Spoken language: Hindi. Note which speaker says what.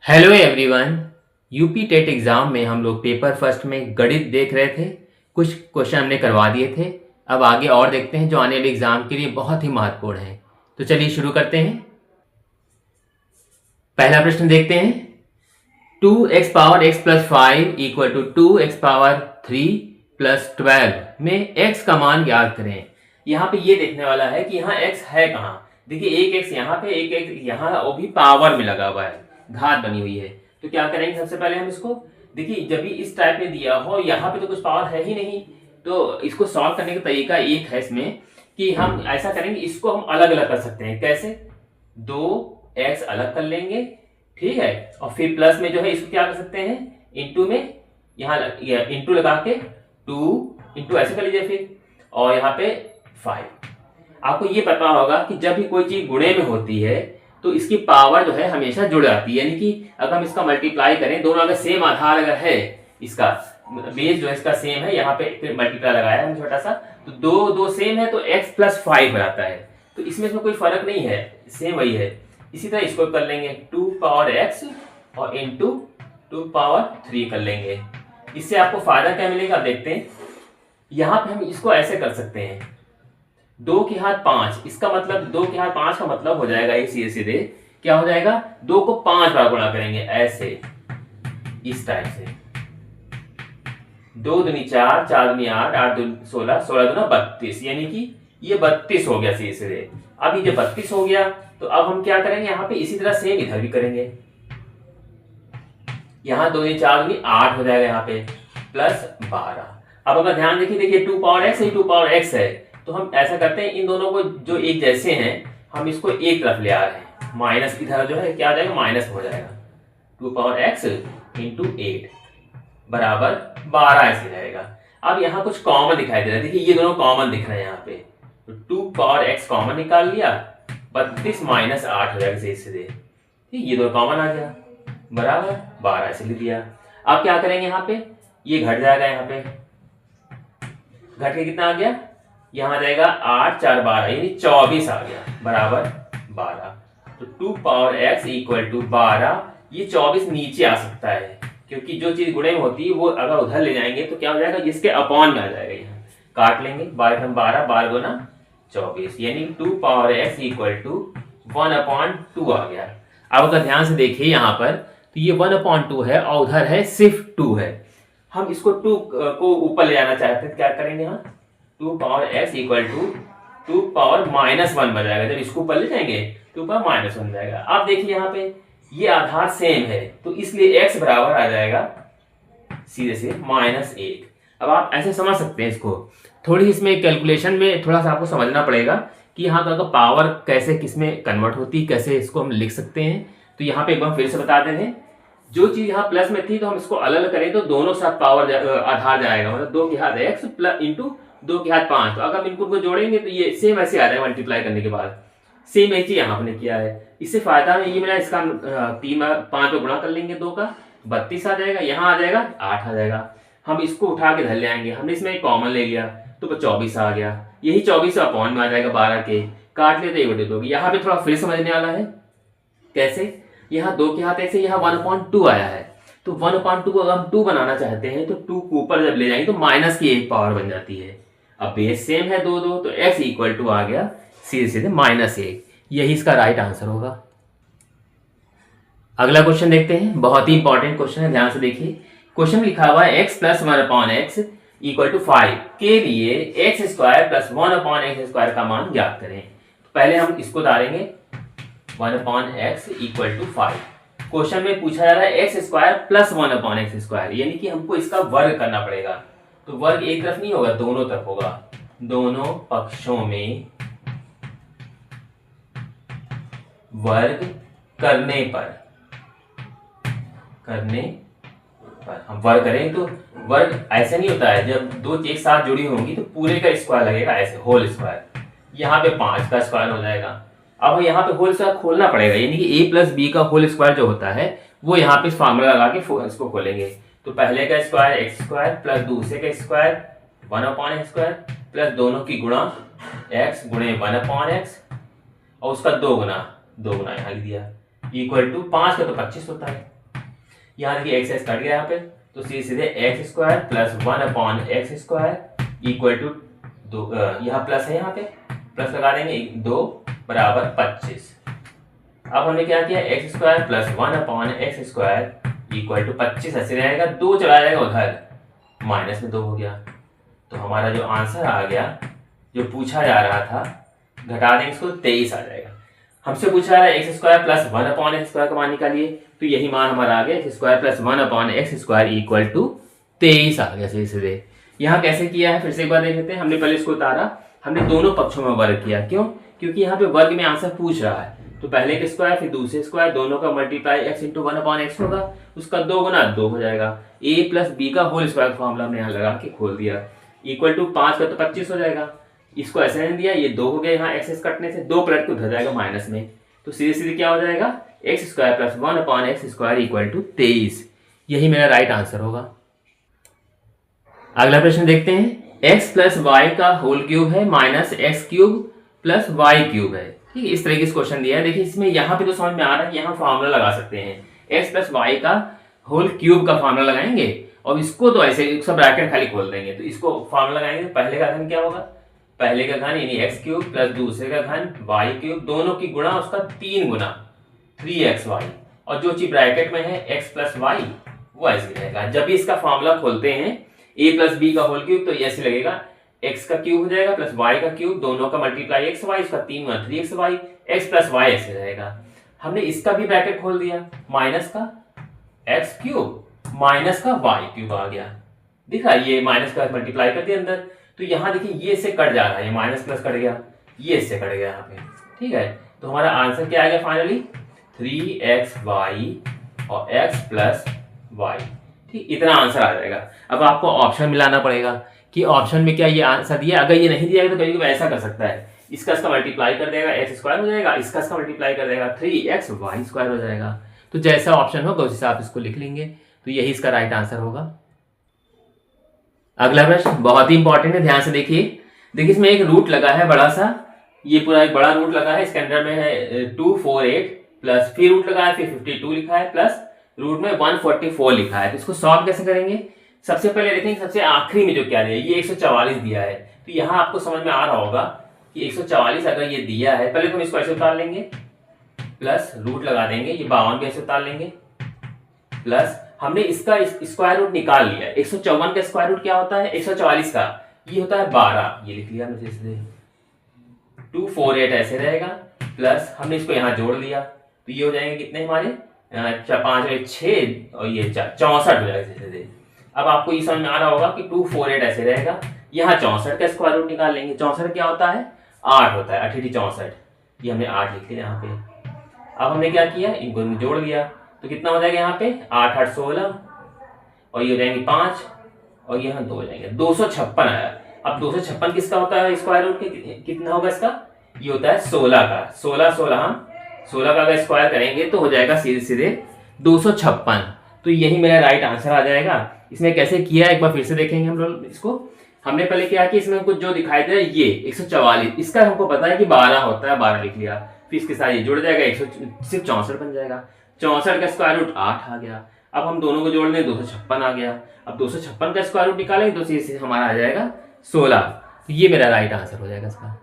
Speaker 1: Hello everyone. UP TET exam में हम लोग पेपर फर्स्ट में गणित देख रहे थे। कुछ क्वेश्चन हमने करवा दिए थे। अब आगे और देखते हैं जो आने वाले एग्ज़ाम के लिए बहुत ही महत्वपूर्ण है। तो चलिए शुरू करते हैं। पहला प्रश्न देखते हैं। 2x power x plus 5 equal to 2x power 3 plus 12 में x का मान ज्ञात करें। यहाँ पे ये देखने वाला है कि यहाँ x है कहाँ। देखिए एक x यहाँ पे, एक x यहाँ, वो भी पावर में लगा हुआ है, घात बनी हुई है। तो क्या करेंगे, सबसे पहले हम इसको देखिए, जब भी इस टाइप में दिया हो, यहाँ पे तो कुछ पावर है ही नहीं, तो इसको सॉल्व करने का तरीका एक है इसमें कि हम ऐसा करेंगे, इसको हम अलग अलग कर सकते हैं। कैसे? 2x अलग कर लेंगे, ठीक है, और फिर प्लस में जो है इसको क्या कर सकते हैं, इंटू में, यहाँ इंटू लगा के 2 इंटू ऐसे कर लीजिए फिर, और यहाँ पे 5। आपको ये पता होगा कि जब भी कोई चीज गुणे में होती है तो इसकी पावर जो है हमेशा जुड़ जाती है। यानी कि अगर हम इसका मल्टीप्लाई करें, दोनों अगर सेम आधार अगर है, इसका बेस जो है इसका सेम है, यहाँ पे मल्टीप्लाई लगाया है छोटा सा, तो दो सेम है तो x प्लस 5 हो जाता है। तो इसमें कोई फर्क नहीं है, सेम वही है। इसी तरह इसको कर लेंगे 2 पावर x और इंटू 2 पावर 3 कर लेंगे। इससे आपको फायदा क्या मिलेगा देखते हैं। यहाँ पे हम इसको ऐसे कर सकते हैं, 2 के हाथ 5, इसका मतलब 2 के हाथ 5 का मतलब हो जाएगा ये सीधे सीधे क्या हो जाएगा, 2 को 5 बार गुणा करेंगे ऐसे, इस टाइप से। 2 दूनी 4, 4 दूनी 8, 8 दूनी 16, 16 दूना 32, यानी कि ये 32 हो गया सीधे सीधे। अब ये जब 32 हो गया तो अब हम क्या करेंगे, यहाँ पे इसी तरह सेम इधर भी करेंगे। यहाँ 2 दूनी 4 दूनी 8 हो जाएगा, यहाँ पे प्लस 12। अब अगर ध्यान देखिए 2 पावर x है, 2 पावर x है, तो हम ऐसा करते हैं, इन दोनों को जो एक जैसे हैं हम इसको एक तरफ ले आ रहे हैं, माइनस इधर जो है क्या आ जाएगा, माइनस हो जाएगा। 2 पावर x इंटू 8 बराबर 12 ऐसे जाएगा। अब यहाँ कुछ कॉमन दिखाई दे रहा है, देखिए ये दोनों कॉमन दिख रहे हैं यहाँ पे, तो 2 पावर x कॉमन निकाल लिया, 32 माइनस 8 हो जाएगा सीधे, ठीक, ये दोनों कॉमन आ गया, बराबर 12 ऐसे लिख दिया। अब क्या करेंगे, यहाँ पे ये घट जाएगा, यहाँ पे घट के कितना आ गया, यहाँ आ जाएगा 8 4 12, यानी 24 आ गया, बराबर 12। तो 2 पावर x इक्वल टू 12, ये 24 नीचे आ सकता है, क्योंकि जो चीज गुणे में होती है वो अगर उधर ले जाएंगे तो क्या हो जाएगा, जिसके अपॉन में आ जाएगा, यहाँ काट लेंगे, 12 12, 12 गुना 24, यानी 2 पावर x इक्वल टू 1/2 आ गया। अब अगर ध्यान से देखिए यहाँ पर, तो ये 1/2 है और उधर है सिर्फ 2 है। हम इसको 2 को ऊपर ले जाना चाहते हैं, क्या करेंगे, यहाँ 2 power x equal to 2 power -1 बन जाएगा। जब इसको ऊपर ले जाएंगे तो ऊपर -1 बन जाएगा। अब देखिए यहाँ पे ये आधार सेम है, तो इसलिए x बराबर आ जाएगा सीधे से -1। अब आप ऐसे समझ सकते हैं इसको, थोड़ी इसमें कैलकुलेशन में थोड़ा सा आपको समझना पड़ेगा कि यहाँ का पावर कैसे किसमें कन्वर्ट होती है, कैसे इसको हम लिख सकते हैं। तो यहाँ पे एक बार फिर से बता देते हैं, जो चीज यहाँ प्लस में थी तो हम इसको अलग करें तो दोनों साथ पावर आधार जाएगा, मतलब 2 के हाथ x प्लस इंटू 2 के हाथ 5। तो अगर हम इनको जोड़ेंगे तो ये सेम ऐसे आ जाएगा, मल्टीप्लाई करने के बाद सेम एक चीज यहाँ हमने किया है। इससे फायदा में ये मिला, इसका 5 पे गुणा कर लेंगे, 2 का 32 आ जाएगा, यहाँ आ जाएगा 8 आ जाएगा। हम इसको उठा के धर ले आएंगे, हमने इसमें कॉमन ले लिया तो 24 आ गया, यही 24 अपॉन में आ जाएगा 12 के, काट लेते ये दोगे। यहाँ पे थोड़ा फिर समझने वाला है, कैसे, यहाँ 2 के हाथ ऐसे, यहाँ 1/2 आया है, तो 1/2 को अगर हम 2 बनाना चाहते हैं तो 2 को ऊपर जब ले जाएंगे तो माइनस की 1 पावर बन जाती है। अब बेस सेम है 2 2, तो x इक्वल टू आ गया सीधे सीधे -1, यही इसका राइट आंसर होगा। अगला क्वेश्चन देखते हैं, बहुत ही इंपॉर्टेंट क्वेश्चन है, ध्यान से देखिए। क्वेश्चन लिखा हुआ है x plus 1/x equal to 5 के लिए x² प्लस 1/x² का मान ज्ञात करें। तो पहले हम इसको उतारेंगे, 1/x इक्वल टू 5। क्वेश्चन में पूछा जा रहा है x² प्लस 1/x², यानी कि हमको इसका वर्ग करना पड़ेगा। तो वर्ग एक तरफ नहीं होगा, दोनों तरफ होगा, दोनों पक्षों में वर्ग करने पर हम वर्ग करें तो वर्ग ऐसे नहीं होता है, जब दो एक साथ जुड़ी होंगी तो पूरे का स्क्वायर लगेगा, ऐसे होल स्क्वायर। यहाँ पे 5 का स्क्वायर हो जाएगा। अब यहाँ पे होल स्क्वायर खोलना पड़ेगा, यानी कि a प्लस बी का होल स्क्वायर जो होता है वो यहाँ पे फार्मूला लगा के इसको खोलेंगे। तो पहले का स्क्वायर x² प्लस दूसरे का स्क्वायर 1/x² प्लस दोनों की गुणा x गुणे 1/x और उसका 2 गुना यहाँ लिख दिया, इक्वल टू 5 का तो 25 होता है। यहाँ देखिए एक्स कट गया यहाँ पे, तो सीधे सीधे x square plus 1/x² equal to 2, यहाँ प्लस है, यहाँ पे प्लस लगा देंगे 2 बराबर 25। अब हमने क्या किया, x square plus 1/x² equal to 25 ऐसे रहेगा, 2 चला जाएगा उधर, माइनस में 2 हो गया। तो हमारा जो आंसर आ गया, जो पूछा जा रहा था, घटा देंगे इसको 23 आ जाएगा। हमसे पूछा जा रहा है एक्स स्क्वायर प्लस 1/x² का मान निकालिए, तो यही मान हमारा आ गया, x square plus 1/x² equal to 23 आ गया सीधे सीधे। यहाँ कैसे किया है फिर से एक बार देख लेते हैं। हमने पहले इसको उतारा, हमने दोनों पक्षों में वर्ग किया, क्यों? क्योंकि यहाँ पे वर्ग में आंसर पूछ रहा है, तो पहले के स्क्वायर फिर दूसरे स्क्वायर, दोनों का मल्टीप्लाई x इंटू 1/x होगा, उसका 2 गुना 2 हो जाएगा। a प्लस बी का होल स्क्वायर फॉर्मूला हमने यहाँ लगा के खोल दिया, इक्वल टू 5 का तो 25 हो जाएगा। इसको ऐसे नहीं दिया, ये 2 हो गया, यहाँ एक्स कटने से 2 पलट के उधर जाएगा माइनस में, तो सीधे सीधे क्या हो जाएगा, x square plus 1/x² equal to 23। यही मेरा राइट आंसर होगा। अगला प्रश्न देखते हैं। x प्लस वाई का होल क्यूब है minus x cube plus y cube है। ठीक है, इस तरह की क्वेश्चन दिया है। देखिए इसमें यहाँ पे तो समझ में आ रहा है, यहाँ फॉर्मूला लगा सकते हैं, x प्लस वाई का होल क्यूब का फॉर्मूला लगाएंगे, और इसको तो ऐसे सब ब्रैकेट खाली खोल देंगे, तो इसको फॉर्मूला लगाएंगे, तो पहले का घन क्या होगा, पहले का घन यानी एक्स क्यूब प्लस दूसरे का घन वाई क्यूब, दोनों की गुणा उसका 3 गुना 3xy, और जो चीज ब्रैकेट में है x प्लस वाई वो ऐसे रहेगा। जब भी इसका फॉर्मूला खोलते हैं a प्लस बी का होल क्यूब, तो ये ऐसे लगेगा, x का क्यूब हो जाएगा प्लस y का क्यूब, दोनों का मल्टीप्लाई x y, इसका 3 गुना 3xy, x प्लस y ऐसे रहेगा। हमने इसका भी ब्रैकेट खोल दिया, माइनस का x क्यूब माइनस का y क्यूब आ गया, दिख रहा है, ये माइनस का मल्टीप्लाई कर दिया अंदर, तो यहाँ देखिए ये इससे कट जा रहा है, ये माइनस प्लस कट गया, ये इससे कट गया यहाँ पे। ठीक है, तो हमारा आंसर क्या आएगा फाइनली, 3xy और x प्लस y। ठीक, इतना आंसर आ जाएगा। अब आपको ऑप्शन मिलाना पड़ेगा कि ऑप्शन में क्या ये आंसर दिया, अगर ये नहीं दिया तो कभी कभी ऐसा कर सकता है, इसका मल्टीप्लाई कर देगा x² हो जाएगा, इसका मल्टीप्लाई कर देगा 3xy² हो जाएगा। तो जैसा ऑप्शन होगा उस हिसाब से इसको लिख लेंगे, तो यही इसका राइट आंसर होगा। अगला प्रश्न बहुत ही इंपॉर्टेंट है, ध्यान से देखिए। देखिए इसमें एक रूट लगा है बड़ा सा, ये पूरा एक बड़ा रूट लगा है, इसके अंदर में है 248 प्लस फिर रूट लगा है, फिर 52 लिखा है, प्लस रूट में 144 लिखा है। तो इसको सॉल्व कैसे करेंगे, सबसे पहले देखेंगे सबसे आखिरी में जो क्या दिया है, ये 144 दिया है, तो यहाँ आपको समझ में आ रहा होगा कि 144 अगर ये दिया है, पहले तो हम इसको ऐसे उतार लेंगे, प्लस रूट लगा देंगे, ये 52 भी ऐसे उतार लेंगे, प्लस हमने इसका स्क्वायर रूट निकाल लिया। 154 का स्क्वायर रूट क्या होता है, 144 का ये होता है 12, ये लिख लिया हमने इसलिए 248 ऐसे रहेगा, प्लस हमने इसको यहाँ जोड़ लिया, तो ये हो जाएंगे कितने हमारे 5 6 और ये 64 हो जाएगा जैसे। अब आपको ये समझ में आ रहा होगा कि 248 ऐसे रहेगा, यहाँ 64 का स्क्वायर रूट निकाल लेंगे। 64 क्या होता है, 8 होता है, 8 64, ये हमने 8 लिख लिया यहाँ पे। अब हमने क्या किया, इनको जोड़ लिया, तो कितना हो जाएगा यहाँ पे 8 8 16, और ये हो जाएंगे 5, और यहाँ 2 हो जाएंगे, 256 आया। अब 256 किसका होता है स्क्वायर रूट, कितना होगा इसका, ये होता है 16 का, 16 का अगर स्क्वायर करेंगे तो हो जाएगा सीधे सीधे 256। तो यही मेरा राइट आंसर आ जाएगा। इसमें कैसे किया एक बार फिर से देखेंगे हम लोग इसको। हमने पहले क्या कि इसमें कुछ जो दिखाई दे रहा है ये 144, इसका हमको पता है कि 12 होता है, 12 लिख लिया, फिर इसके साथ ये जुड़ जाएगा, सिर्फ 64 बन जाएगा। 64 का स्क्वायर रूट 8 आ गया। अब हम दोनों को जोड़ लें, 256 आ गया। अब 256 का स्क्वायर रूट निकालेंगे तो हमारा आ जाएगा 16। तो ये मेरा राइट आंसर हो जाएगा इसका।